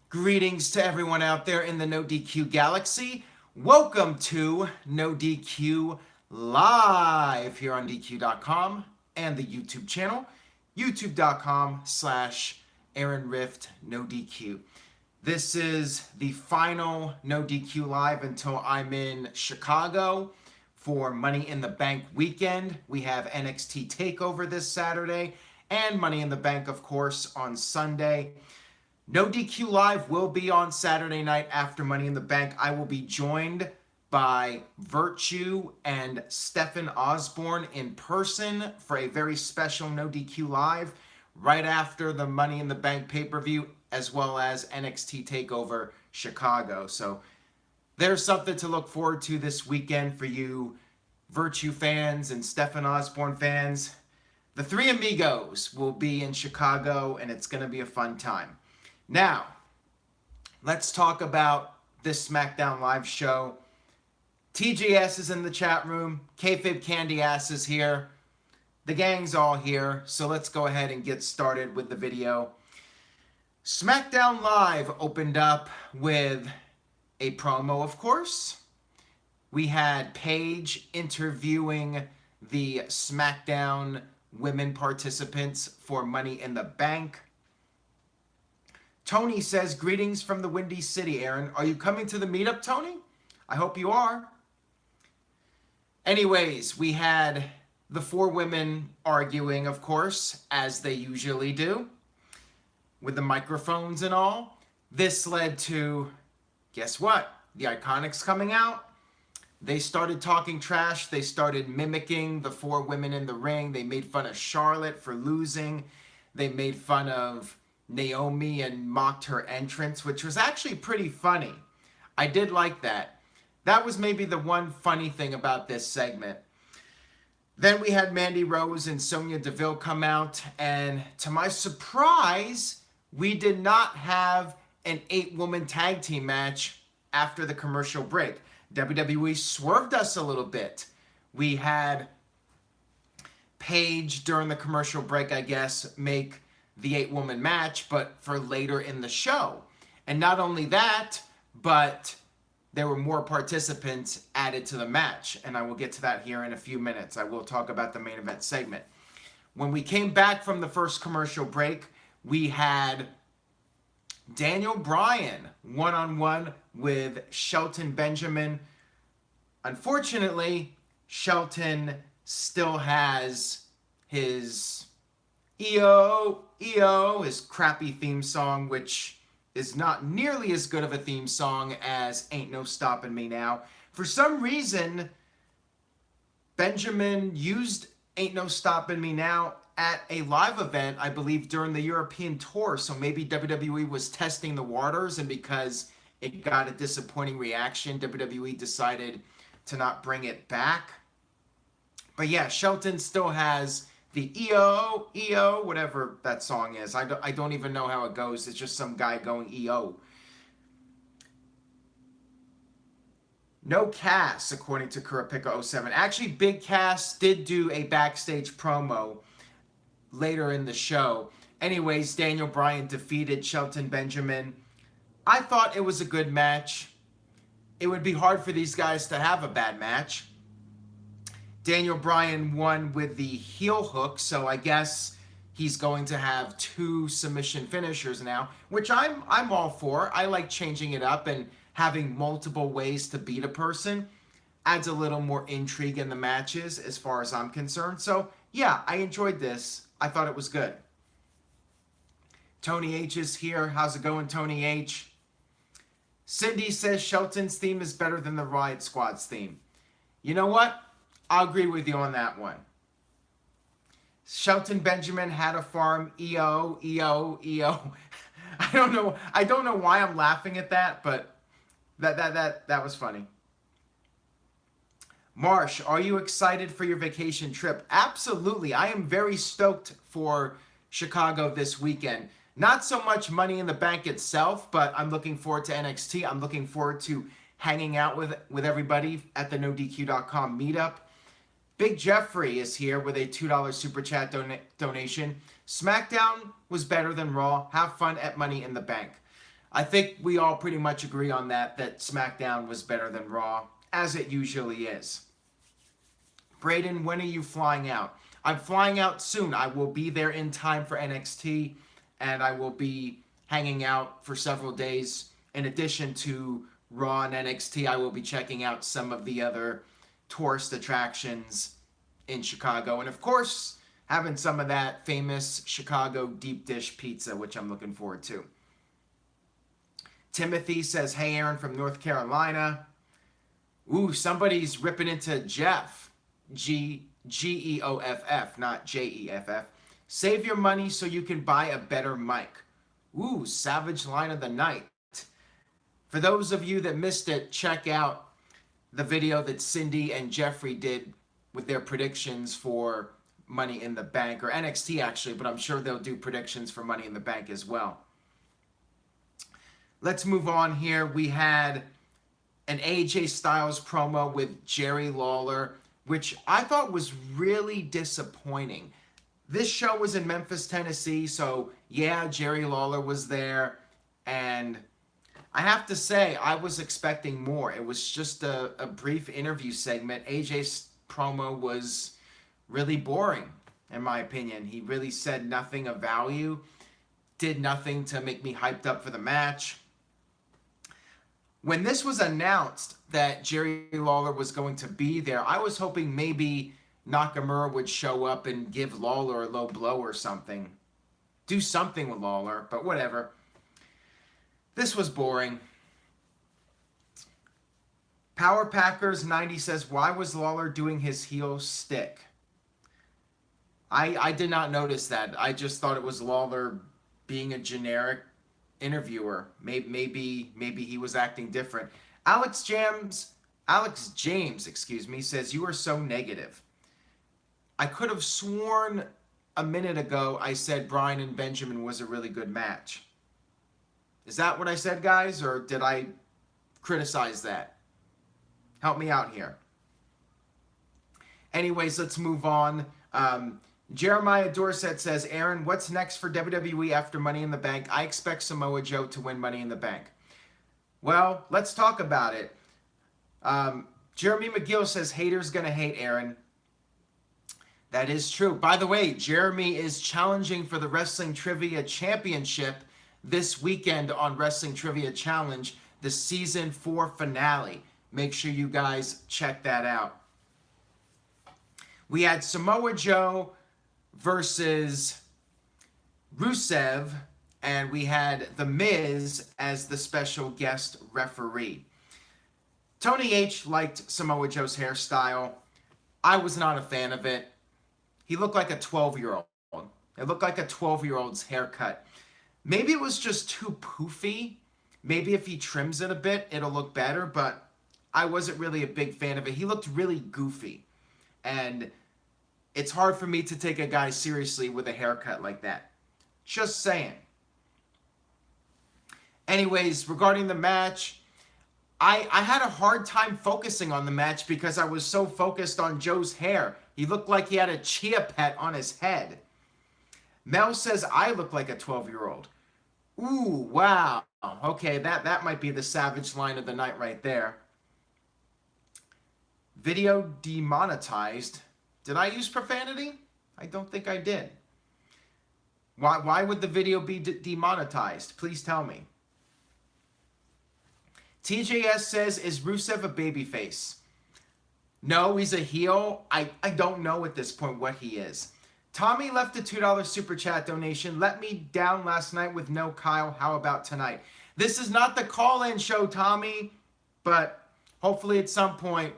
Greetings to everyone out there in the NoDQ galaxy. Welcome to NoDQ Live here on DQ.com and the YouTube channel, youtube.com/Aaron Rift NoDQ. This is the final NoDQ Live until I'm in Chicago for Money in the Bank weekend. We have NXT TakeOver this Saturday and Money in the Bank, of course, on Sunday. NoDQ Live will be on Saturday night after Money in the Bank. I will be joined by Virtue and Stephen Osborne in person for a very special NoDQ Live right after the Money in the Bank pay-per-view, as well as NXT TakeOver Chicago. So there's something to look forward to this weekend for you Virtue fans and Stephen Osborne fans. The three amigos will be in Chicago, and it's going to be a fun time. Now, let's talk about this Smackdown Live show. TGS is in the chat room. Kayfabe Candy Ass is here. The gang's all here, so let's go ahead and get started with the video. Smackdown Live opened up with a promo, of course. We had Paige interviewing the Smackdown women participants for Money in the Bank. Tony says, greetings from the Windy City, Aaron. Are you coming to the meetup, Tony? I hope you are. Anyways, we had the four women arguing, of course, as they usually do, with the microphones and all. This led to, guess what? The Iconics coming out. They started talking trash. They started mimicking the four women in the ring. They made fun of Charlotte for losing. They made fun of Naomi and mocked her entrance, which was actually pretty funny. I did like that. That was maybe the one funny thing about this segment. Then we had Mandy Rose and Sonya Deville come out, and to my surprise, we did not have an 8-woman tag team match after the commercial break. WWE swerved us a little bit. We had Paige during the commercial break, I guess, make the 8-woman match, but for later in the show. And not only that, but there were more participants added to the match, and I will get to that here in a few minutes. I will talk about the main event segment. When we came back from the first commercial break, we had Daniel Bryan one-on-one with Shelton Benjamin. Unfortunately, Shelton still has his EO, his crappy theme song, which is not nearly as good of a theme song as Ain't No Stoppin' Me Now. For some reason, Benjamin used Ain't No Stoppin' Me Now at a live event, I believe, during the European tour. So maybe WWE was testing the waters, and because it got a disappointing reaction, WWE decided to not bring it back. But yeah, Shelton still has the EO, whatever that song is. I don't even know how it goes. It's just some guy going EO. No Cass, according to Kurapika07. Actually, Big Cass did do a backstage promo later in the show. Anyways, Daniel Bryan defeated Shelton Benjamin. I thought it was a good match. It would be hard for these guys to have a bad match. Daniel Bryan won with the heel hook, so I guess he's going to have 2 submission finishers now, which I'm all for. I like changing it up, and having multiple ways to beat a person adds a little more intrigue in the matches as far as I'm concerned. So yeah, I enjoyed this. I thought it was good. Tony H is here. How's it going, Tony H? Cindy says Shelton's theme is better than the Riot Squad's theme. You know what? I'll agree with you on that one. Shelton Benjamin had a farm. EO. I don't know why I'm laughing at that, but that was funny. Marsh, are you excited for your vacation trip? Absolutely. I am very stoked for Chicago this weekend. Not so much Money in the Bank itself, but I'm looking forward to NXT. I'm looking forward to hanging out with everybody at the NoDQ.com meetup. Big Jeffrey is here with a $2 super chat donation. Smackdown was better than Raw. Have fun at Money in the Bank. I think we all pretty much agree on that SmackDown was better than Raw, as it usually is. Braden, when are you flying out? I'm flying out soon. I will be there in time for NXT, and I will be hanging out for several days. In addition to Raw and NXT, I will be checking out some of the other tourist attractions in Chicago. And of course, having some of that famous Chicago deep dish pizza, which I'm looking forward to. Timothy says, hey, Aaron from North Carolina. Ooh, somebody's ripping into Jeff. Geoff, not Jeff. Save your money so you can buy a better mic. Ooh, savage line of the night. For those of you that missed it, check out the video that Cindy and Jeffrey did with their predictions for Money in the Bank, or NXT actually, but I'm sure they'll do predictions for Money in the Bank as well. Let's move on here. We had an AJ Styles promo with Jerry Lawler, which I thought was really disappointing. This show was in Memphis, Tennessee, so yeah, Jerry Lawler was there, and I have to say, I was expecting more. It was just a brief interview segment. AJ's promo was really boring, in my opinion. He really said nothing of value, did nothing to make me hyped up for the match. When this was announced that Jerry Lawler was going to be there, I was hoping maybe Nakamura would show up and give Lawler a low blow or something. Do something with Lawler, but whatever. This was boring. Power Packers 90 says, why was Lawler doing his heel stick? I did not notice that. I just thought it was Lawler being a generic interviewer. Maybe he was acting different. Alex James, says, you are so negative. I could have sworn a minute ago I said Bryan and Benjamin was a really good match. Is that what I said, guys, or did I criticize that? Help me out here. Anyways, let's move on. Jeremiah Dorset says, Aaron, what's next for WWE after Money in the Bank? I expect Samoa Joe to win Money in the Bank. Well, let's talk about it. Jeremy McGill says, haters gonna hate, Aaron. That is true. By the way, Jeremy is challenging for the Wrestling Trivia Championship this weekend on Wrestling Trivia Challenge, the Season 4 finale. Make sure you guys check that out. We had Samoa Joe versus Rusev, and we had The Miz as the special guest referee. Tony H liked Samoa Joe's hairstyle. I was not a fan of it. He looked like a 12-year-old. It looked like a 12-year-old's haircut. Maybe it was just too poofy. Maybe if he trims it a bit, it'll look better, but I wasn't really a big fan of it. He looked really goofy, and it's hard for me to take a guy seriously with a haircut like that. Just saying. Anyways, regarding the match, I had a hard time focusing on the match because I was so focused on Joe's hair. He looked like he had a chia pet on his head. Mel says I look like a 12-year-old. Ooh, wow. Okay, that might be the savage line of the night right there. Video demonetized. Did I use profanity? I don't think I did. Why would the video be demonetized? Please tell me. TJS says, is Rusev a babyface? No, he's a heel. I don't know at this point what he is. Tommy left a $2 super chat donation. Let me down last night with no Kyle. How about tonight? This is not the call-in show, Tommy, but hopefully at some point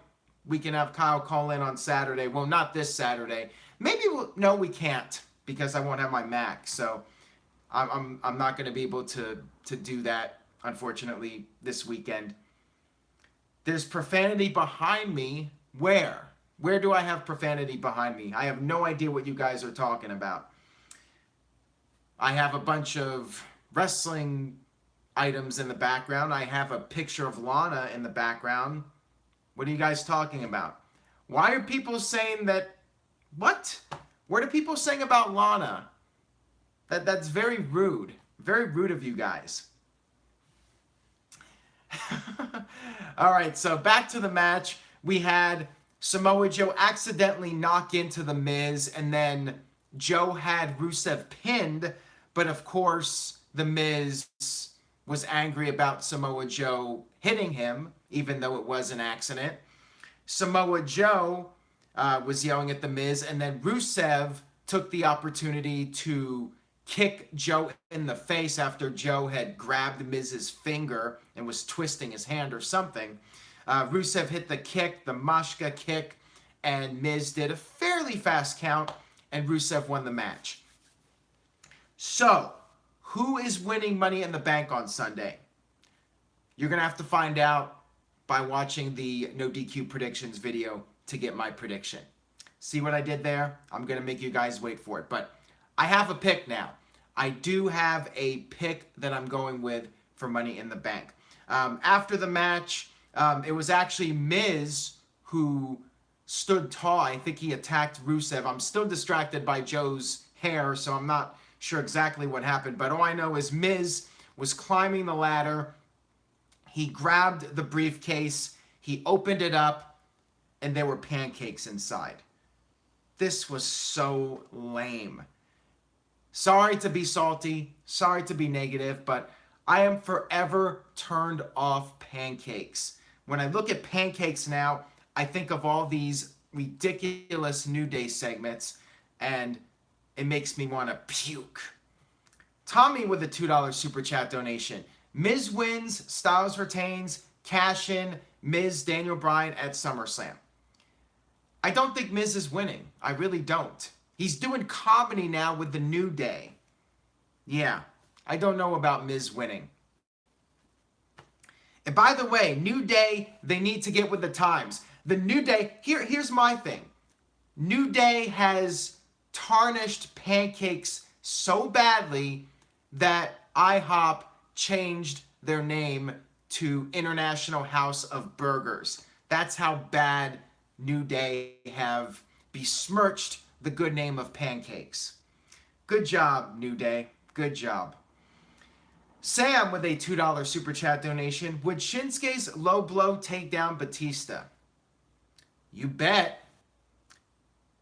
we can have Kyle call in on Saturday. Well, not this Saturday. Maybe no, we can't because I won't have my Mac. So I'm not going to be able to do that, unfortunately, this weekend. There's profanity behind me. Where? Where do I have profanity behind me? I have no idea what you guys are talking about. I have a bunch of wrestling items in the background. I have a picture of Lana in the background. What are you guys talking about? Why are people saying that? What? What are people saying about Lana? That's very rude. Very rude of you guys. All right, so back to the match. We had Samoa Joe accidentally knock into The Miz, and then Joe had Rusev pinned, but of course, The Miz was angry about Samoa Joe hitting him, even though it was an accident. Samoa Joe was yelling at The Miz, and then Rusev took the opportunity to kick Joe in the face after Joe had grabbed Miz's finger and was twisting his hand or something. Rusev hit the kick, the Mashka kick, and Miz did a fairly fast count, and Rusev won the match. So, who is winning Money in the Bank on Sunday? You're going to have to find out by watching the No DQ predictions video to get my prediction. See what I did there? I'm going to make you guys wait for it. But I have a pick now. I do have a pick that I'm going with for Money in the Bank. After the match, it was actually Miz who stood tall. I think he attacked Rusev. I'm still distracted by Joe's hair, so I'm not sure exactly what happened. But all I know is Miz was climbing the ladder. He grabbed the briefcase. He opened it up, and there were pancakes inside. This was so lame. Sorry to be salty, sorry to be negative, but I am forever turned off pancakes. When I look at pancakes now, I think of all these ridiculous New Day segments, and it makes me want to puke. Tommy with a $2 super chat donation. Miz wins, Styles retains, cash in, Miz, Daniel Bryan at SummerSlam. I don't think Miz is winning. I really don't. He's doing comedy now with the New Day. Yeah, I don't know about Miz winning. And by the way, New Day, they need to get with the times. The New Day, here's my thing. New Day has tarnished pancakes so badly that IHOP changed their name to International House of Burgers. That's how bad New Day have besmirched the good name of pancakes. Good job, New Day. Good job. Sam with a $2 super chat donation. Would Shinsuke's low blow take down Batista? You bet.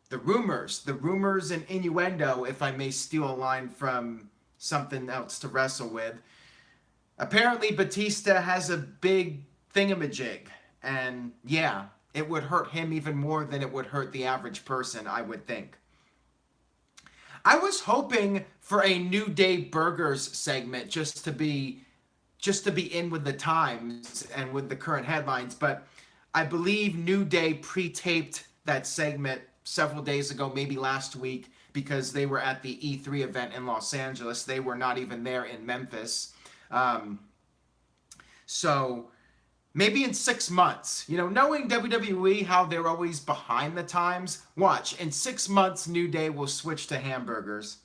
The rumors and innuendo, if I may steal a line from something else to wrestle with. Apparently Batista has a big thingamajig. And yeah, it would hurt him even more than it would hurt the average person, I would think. I was hoping for a New Day Burgers segment just to be in with the times and with the current headlines, but I believe New Day pre-taped that segment several days ago, maybe last week, because they were at the E3 event in Los Angeles. They were not even there in Memphis. So maybe in 6 months, knowing WWE, how they're always behind the times, watch, in 6 months, New Day will switch to hamburgers.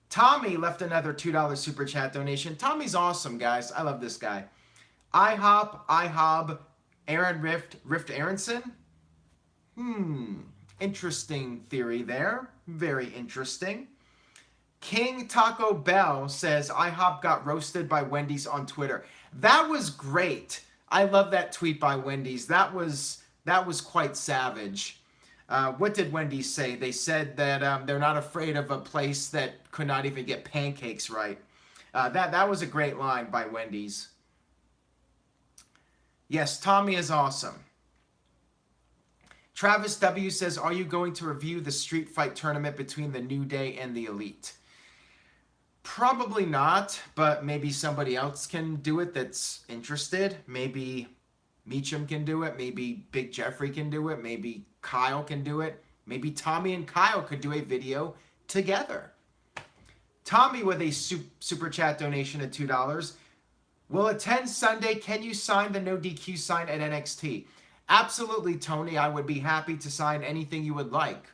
Tommy left another $2 super chat donation. Tommy's awesome, guys. I love this guy. IHOB, Aaron Rift Aronson? Interesting theory there. Very interesting. King Taco Bell says, IHOP got roasted by Wendy's on Twitter. That was great. I love that tweet by Wendy's. That was quite savage. What did Wendy's say? They said that they're not afraid of a place that could not even get pancakes right. That was a great line by Wendy's. Yes, Tommy is awesome. Travis W. says, are you going to review the street fight tournament between the New Day and the Elite? Probably not, but maybe somebody else can do it that's interested. Maybe Meacham can do it. Maybe Big Jeffrey can do it. Maybe Kyle can do it. Maybe Tommy and Kyle could do a video together. Tommy with a super chat donation of $2. Will attend Sunday. Can you sign the No DQ sign at NXT? Absolutely, Tony. I would be happy to sign anything you would like.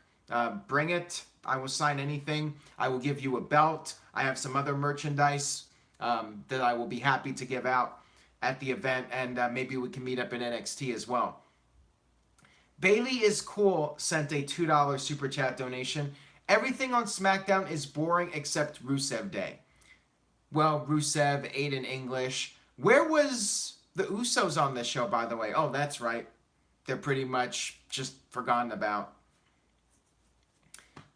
Bring it. I will sign anything. I will give you a belt. I have some other merchandise that I will be happy to give out at the event, and maybe we can meet up at NXT as well. Bailey is cool sent a $2 super chat donation. Everything on SmackDown is boring except Rusev Day. Well, Rusev, Aiden English. Where was the Usos on this show, by the way? Oh, that's right. They're pretty much just forgotten about.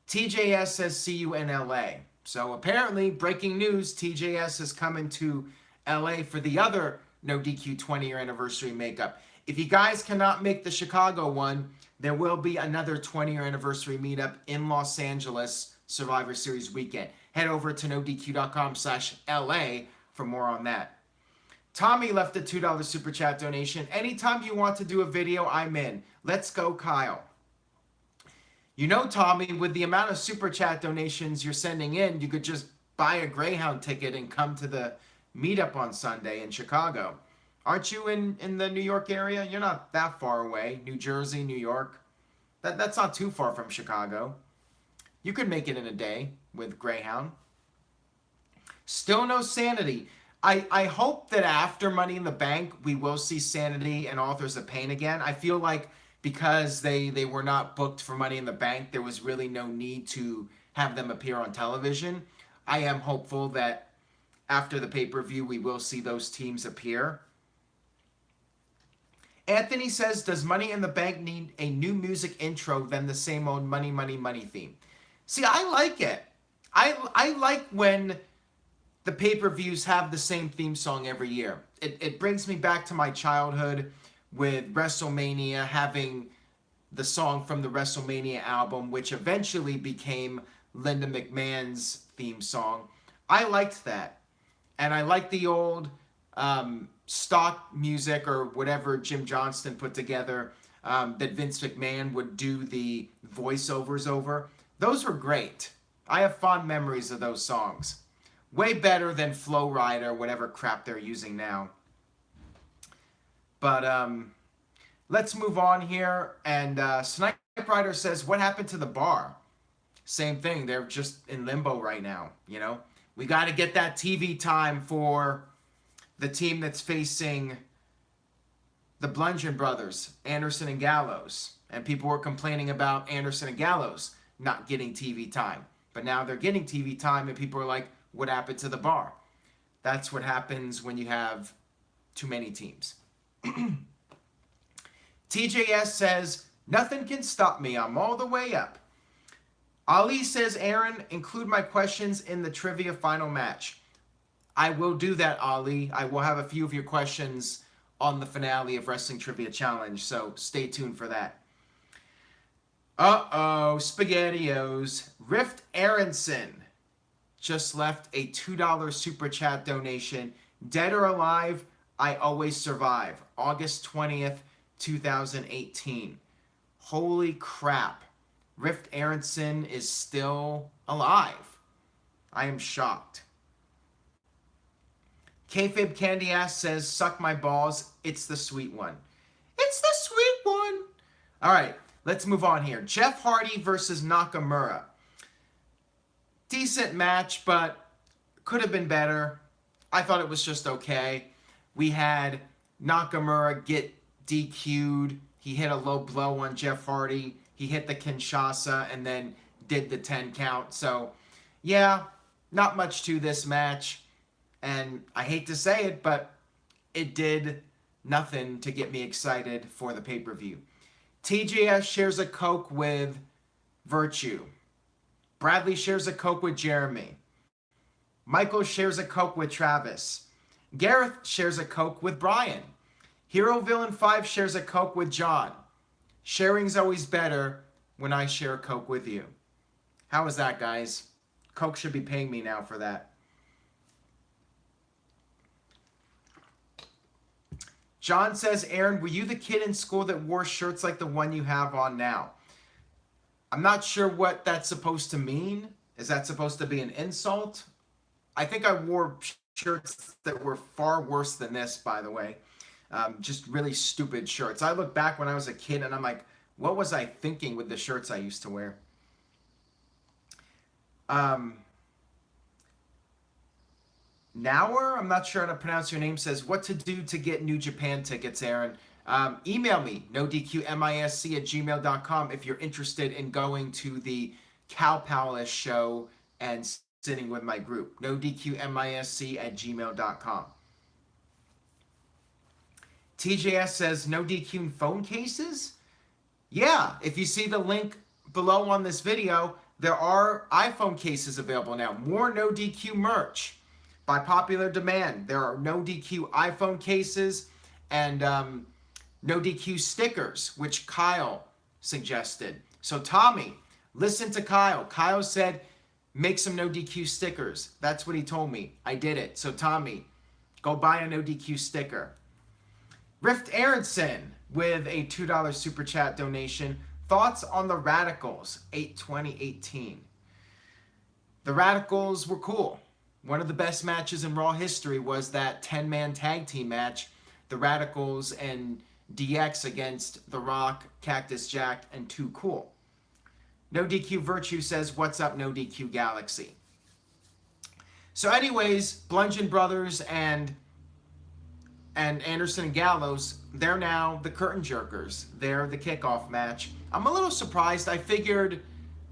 TJS says, see you in LA. So apparently, breaking news, TJS is coming to LA for the other No DQ 20-year anniversary makeup. If you guys cannot make the Chicago one, there will be another 20-year anniversary meetup in Los Angeles Survivor Series weekend. Head over to nodq.com/LA for more on that. Tommy left a $2 super chat donation. Anytime you want to do a video, I'm in. Let's go, Kyle. You know, Tommy, with the amount of super chat donations you're sending in, you could just buy a Greyhound ticket and come to the meetup on Sunday in Chicago. Aren't you in the New York area? You're not that far away. New Jersey, New York. That's not too far from Chicago. You could make it in a day with Greyhound. Still no Sanity. I hope that after Money in the Bank, we will see Sanity and Authors of Pain again. I feel like because they were not booked for Money in the Bank, there was really no need to have them appear on television. I am hopeful that after the pay-per-view, we will see those teams appear. Anthony says, does Money in the Bank need a new music intro than the same old Money, Money, Money theme? See, I like it. I like when the pay-per-views have the same theme song every year. It brings me back to my childhood with WrestleMania having the song from the WrestleMania album, which eventually became Linda McMahon's theme song. I liked that. And I like the old stock music or whatever Jim Johnston put together that Vince McMahon would do the voiceovers over. Those were great. I have fond memories of those songs. Way better than Flow Rider, whatever crap they're using now. But let's move on here. And Snipe Rider says, what happened to the bar? Same thing. They're just in limbo right now, you know. We got to get that TV time for the team that's facing the Bludgeon Brothers, Anderson and Gallows. And people were complaining about Anderson and Gallows not getting TV time. But now they're getting TV time and people are like, what happened to the bar? That's what happens when you have too many teams. TJS says, nothing can stop me. I'm all the way up. Ali says, Aaron, include my questions in the trivia final match. I will do that, Ali. I will have a few of your questions on the finale of Wrestling Trivia Challenge, so stay tuned for that. Uh-oh, SpaghettiOs. Rift Aronson just left a $2 super chat donation. Dead or alive, I always survive. August 20th, 2018. Holy crap. Rift Aronson is still alive. I am shocked. Kayfabe Candy Ass says, suck my balls. It's the sweet one. It's the sweet one. All right, let's move on here. Jeff Hardy versus Nakamura. Decent match, but could have been better. I thought it was just okay. We had Nakamura get DQ'd. He hit a low blow on Jeff Hardy. He hit the Kinshasa and then did the 10 count. So, yeah, not much to this match. And I hate to say it, but it did nothing to get me excited for the pay-per-view. TJS shares a Coke with Virtue. Bradley shares a Coke with Jeremy. Michael shares a Coke with Travis. Gareth shares a Coke with Bryan. Hero Villain 5 shares a Coke with John. Sharing's always better when I share a Coke with you. How is that, guys? Coke should be paying me now for that. John says, Aaron, were you the kid in school that wore shirts like the one you have on now? I'm not sure what that's supposed to mean. Is that supposed to be an insult? I think I wore shirts that were far worse than this, by the way. Just really stupid shirts. I look back when I was a kid and I'm like, what was I thinking with the shirts I used to wear? Nauer, I'm not sure how to pronounce your name, says, what to do to get New Japan tickets, Aaron? Email me, nodqmisc@gmail.com if you're interested in going to the Cow Palace show and sitting with my group. nodqmisc@gmail.com. TJS says no DQ phone cases. Yeah, if you see the link below on this video, there are iPhone cases available now. More no DQ merch. By popular demand, there are no DQ iPhone cases and no DQ stickers, which Kyle suggested. So Tommy, listen to Kyle. Kyle said, make some no DQ stickers. That's what he told me. I did it. So Tommy, go buy a no DQ sticker. Rift Aronson with a $2 super chat donation. Thoughts on the Radicals, 8/20/18. The Radicals were cool. One of the best matches in Raw history was that 10-man tag team match. The Radicals and DX against The Rock, Cactus Jack, and Too Cool. No DQ Virtue says, what's up, No DQ Galaxy? So anyways, Bludgeon Brothers and Anderson and Gallows, they're now the curtain jerkers. They're the kickoff match. I'm a little surprised. I figured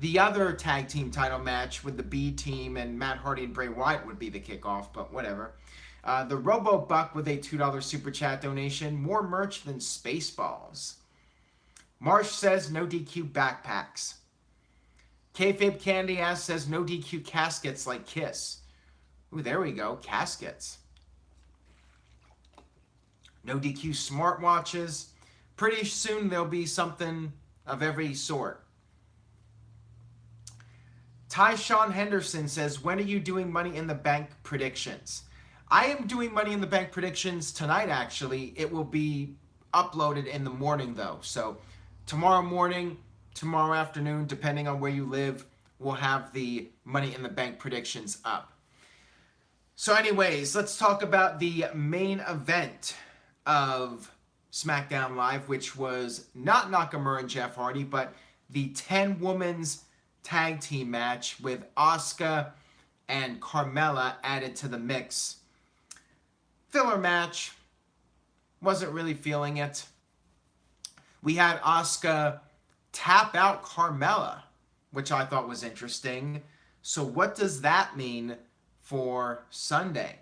the other tag team title match with the B team and Matt Hardy and Bray Wyatt would be the kickoff, but whatever. The Robo Buck with a $2 super chat donation. More merch than Spaceballs. Marsh says no DQ backpacks. Kayfabe Candy Ass says no DQ caskets like Kiss. Ooh, there we go. Caskets. No DQ smartwatches. Pretty soon there'll be something of every sort. Tyshawn Henderson says, when are you doing Money in the Bank predictions? I am doing Money in the Bank predictions tonight, actually. It will be uploaded in the morning, though. So tomorrow morning, tomorrow afternoon, depending on where you live, we'll have the Money in the Bank predictions up. So anyways, let's talk about the main event of SmackDown Live, which was not Nakamura and Jeff Hardy, but the 10-women's tag team match with Asuka and Carmella added to the mix. Filler match. Wasn't really feeling it. We had Asuka tap out Carmella, which I thought was interesting. So what does that mean for Sunday?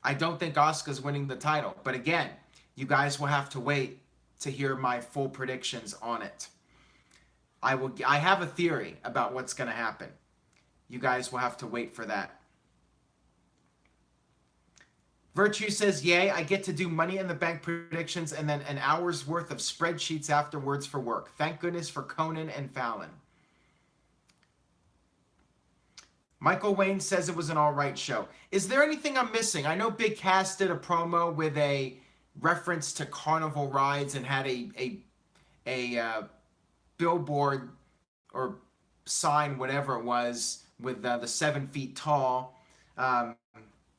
I don't think Asuka's winning the title. But again, you guys will have to wait to hear my full predictions on it. I have a theory about what's going to happen. You guys will have to wait for that. Virtue says, yay, I get to do Money in the Bank predictions and then an hour's worth of spreadsheets afterwards for work. Thank goodness for Conan and Fallon. Michael Wayne says it was an alright show. Is there anything I'm missing? I know Big Cass did a promo with a reference to carnival rides and had a billboard or sign, whatever it was, with the 7 feet tall.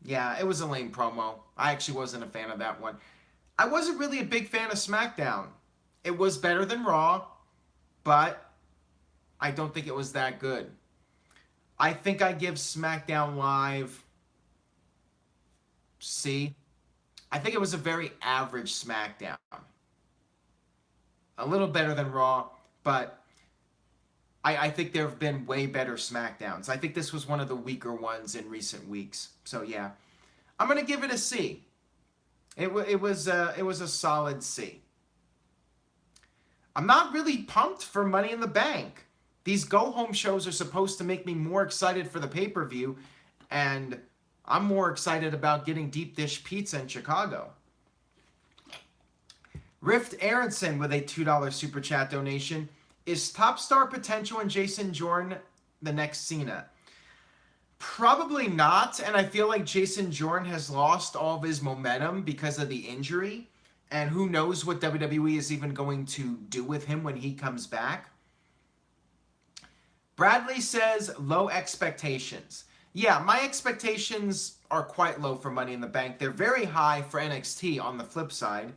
Yeah, it was a lame promo. I actually wasn't a fan of that one. I wasn't really a big fan of SmackDown. It was better than Raw, but I don't think it was that good. I think I give SmackDown Live C. I think it was a very average SmackDown. A little better than Raw, but I think there have been way better SmackDowns. I think this was one of the weaker ones in recent weeks. So yeah, I'm gonna give it a C. It was a solid C. I'm not really pumped for Money in the Bank. These go-home shows are supposed to make me more excited for the pay-per-view, and I'm more excited about getting deep dish pizza in Chicago. Rift Aronson with a $2 super chat donation. Is Top Star Potential and Jason Jordan the next Cena? Probably not, and I feel like Jason Jordan has lost all of his momentum because of the injury, and who knows what WWE is even going to do with him when he comes back. Bradley says, low expectations. Yeah, my expectations are quite low for Money in the Bank. They're very high for NXT on the flip side.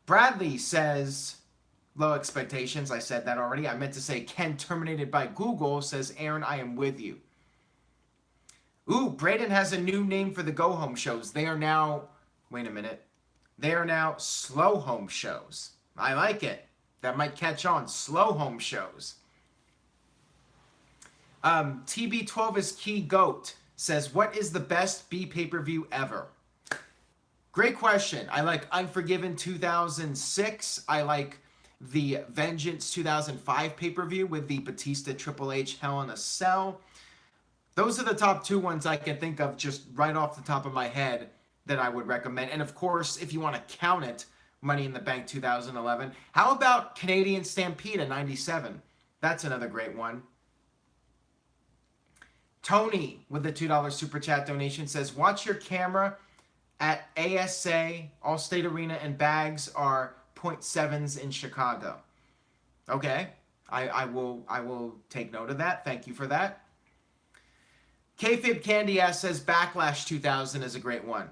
Bradley says, low expectations. I said that already. I meant to say Ken terminated by Google, says Aaron, I am with you. Ooh, Braden has a new name for the go-home shows. They are now, wait a minute. They are now slow home shows. I like it. That might catch on. Slow home shows. TB12 is Key Goat says, what is the best B pay-per-view ever? Great question. I like Unforgiven 2006. I like the Vengeance 2005 pay-per-view with the Batista Triple H Hell in a Cell. Those are the top two ones I can think of just right off the top of my head that I would recommend. And of course, if you want to count it, Money in the Bank 2011. How about Canadian Stampede in 97? That's another great one. Tony with the $2 super chat donation says, watch your camera at ASA, Allstate Arena, and bags are .7s in Chicago. Okay, I will take note of that. Thank you for that. Kayfabe Candy Ass says Backlash 2000 is a great one.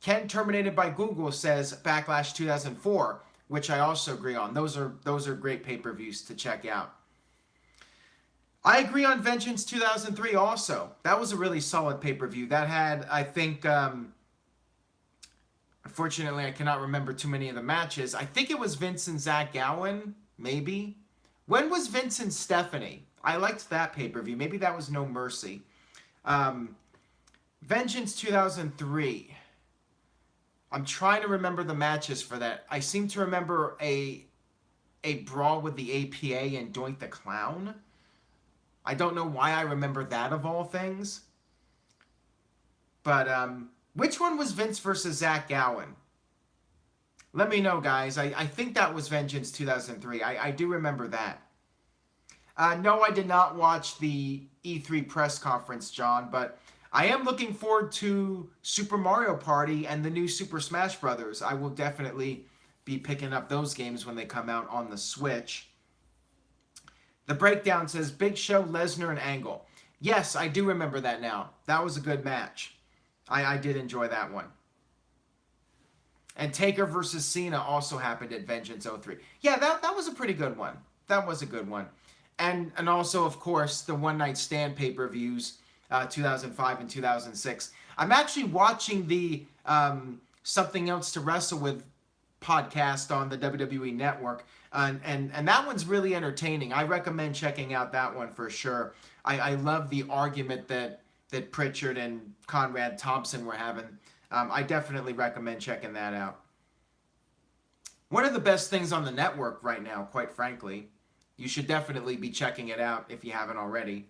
Ken Terminated by Google says Backlash 2004, which I also agree on. Those are great pay-per-views to check out. I agree on Vengeance 2003 also. That was a really solid pay-per-view. That had, I think, unfortunately, I cannot remember too many of the matches. I think it was Vince and Zach Gowen, maybe. When was Vince and Stephanie? I liked that pay-per-view. Maybe that was No Mercy. Vengeance 2003. I'm trying to remember the matches for that. I seem to remember a brawl with the APA and Doink the Clown. I don't know why I remember that of all things. But which one was Vince versus Zach Gowen? Let me know, guys. I think that was Vengeance 2003. I do remember that. No, I did not watch the E3 press conference, John, but I am looking forward to Super Mario Party and the new Super Smash Brothers. I will definitely be picking up those games when they come out on the Switch. The Breakdown says Big Show, Lesnar, and Angle. Yes, I do remember that now. That was a good match. I did enjoy that one. And Taker versus Cena also happened at Vengeance 03. Yeah, that was a pretty good one. That was a good one. And also, of course, the One Night Stand pay-per-views, 2005 and 2006. I'm actually watching the Something Else to Wrestle With podcast on the WWE Network, and that one's really entertaining. I recommend checking out that one for sure. I love the argument that Pritchard and Conrad Thompson were having. I definitely recommend checking that out. One of the best things on the network right now, quite frankly. You should definitely be checking it out if you haven't already.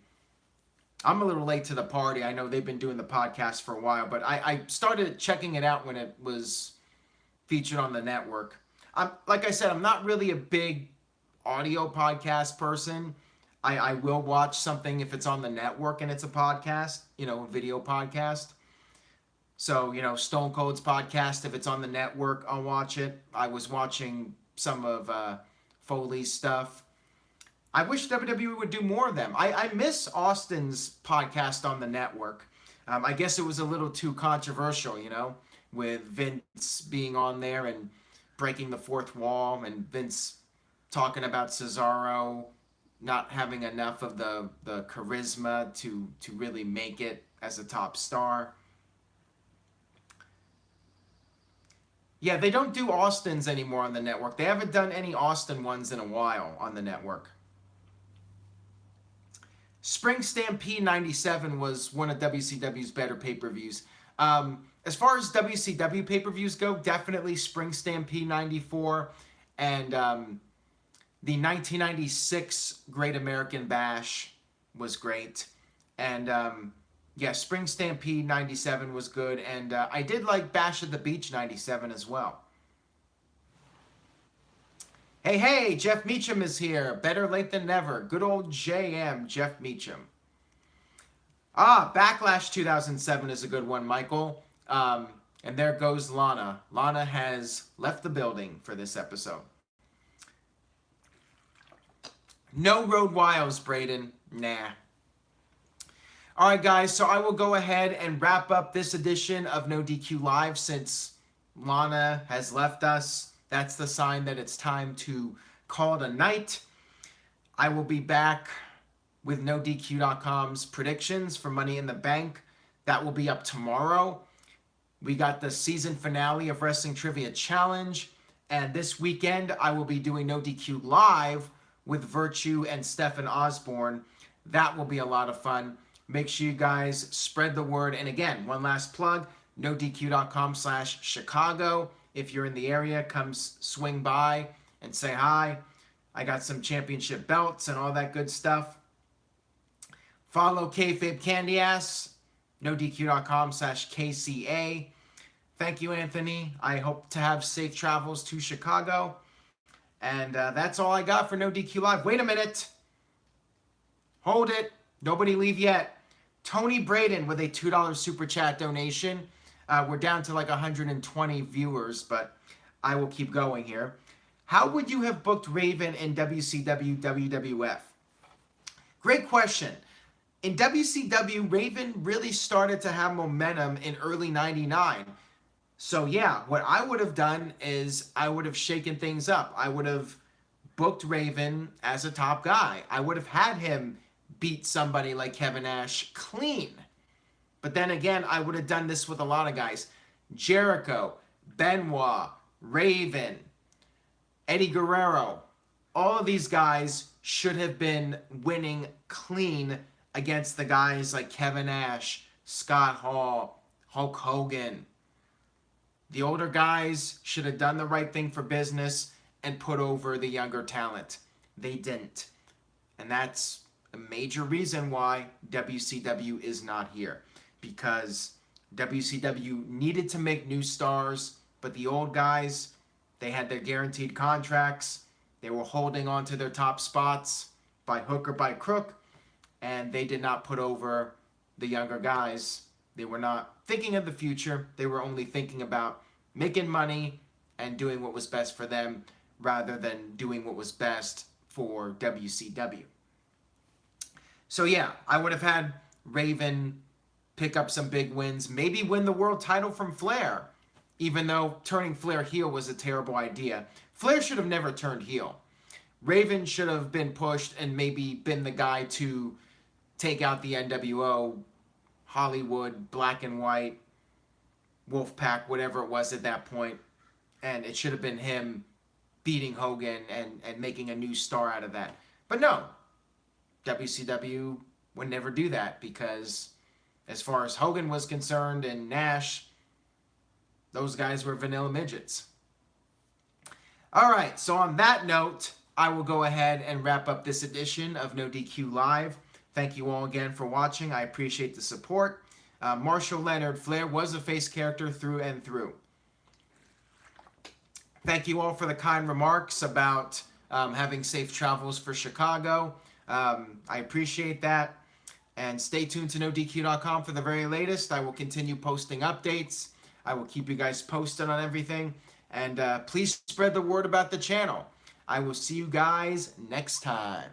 I'm a little late to the party. I know they've been doing the podcast for a while, but I started checking it out when it was featured on the network. Like I said, I'm not really a big audio podcast person. I will watch something if it's on the network and it's a podcast, a video podcast. So, Stone Cold's podcast, if it's on the network, I'll watch it. I was watching some of Foley's stuff. I wish WWE would do more of them. I miss Austin's podcast on the network. I guess it was a little too controversial, with Vince being on there and breaking the fourth wall, and Vince talking about Cesaro not having enough of the charisma to really make it as a top star. Yeah, they don't do Austin's anymore on the network. They haven't done any Austin ones in a while on the network. Spring Stampede 97 was one of WCW's better pay-per-views. As far as WCW pay-per-views go, definitely Spring Stampede 94 and the 1996 Great American Bash was great. And Spring Stampede 97 was good. And I did like Bash at the Beach 97 as well. Hey, Jeff Meacham is here. Better late than never. Good old JM, Jeff Meacham. Backlash 2007 is a good one, Michael. And there goes Lana. Lana has left the building for this episode. No Road Wiles, Braden. Nah. All right, guys. So I will go ahead and wrap up this edition of NoDQ Live since Lana has left us. That's the sign that it's time to call it a night. I will be back with NoDQ.com's predictions for Money in the Bank. That will be up tomorrow. We got the season finale of Wrestling Trivia Challenge. And this weekend, I will be doing NoDQ Live with Virtue and Stephen Osborne. That will be a lot of fun. Make sure you guys spread the word. And again, one last plug. NoDQ.com/Chicago. If you're in the area, come swing by and say hi. I got some championship belts and all that good stuff. Follow Kayfabe Candy Ass, NoDQ.com/KCA. Thank you, Anthony. I hope to have safe travels to Chicago. And that's all I got for No DQ Live. Wait a minute. Hold it. Nobody leave yet. Tony Braden with a $2 super chat donation. We're down to like 120 viewers, but I will keep going here. How would you have booked Raven in WCW WWF? Great question. In WCW, Raven really started to have momentum in early '99. So yeah, what I would have done is I would have shaken things up. I would have booked Raven as a top guy. I would have had him beat somebody like Kevin Nash clean. But then again, I would have done this with a lot of guys. Jericho, Benoit, Raven, Eddie Guerrero. All of these guys should have been winning clean against the guys like Kevin Nash, Scott Hall, Hulk Hogan. The older guys should have done the right thing for business and put over the younger talent. They didn't. And that's a major reason why WCW is not here. Because WCW needed to make new stars, but the old guys, they had their guaranteed contracts. They were holding on to their top spots by hook or by crook, and they did not put over the younger guys. They were not thinking of the future. They were only thinking about making money and doing what was best for them rather than doing what was best for WCW. So yeah, I would have had Raven pick up some big wins, maybe win the world title from Flair, even though turning Flair heel was a terrible idea. Flair should have never turned heel. Raven should have been pushed and maybe been the guy to take out the NWO, Hollywood, Black and White, Wolfpack, whatever it was at that point. And it should have been him beating Hogan and making a new star out of that. But no, WCW would never do that because as far as Hogan was concerned and Nash, those guys were vanilla midgets. All right, so on that note, I will go ahead and wrap up this edition of No DQ Live. Thank you all again for watching. I appreciate the support. Marshall Leonard, Flair was a face character through and through. Thank you all for the kind remarks about having safe travels for Chicago. I appreciate that. And stay tuned to NoDQ.com for the very latest. I will continue posting updates. I will keep you guys posted on everything. And please spread the word about the channel. I will see you guys next time.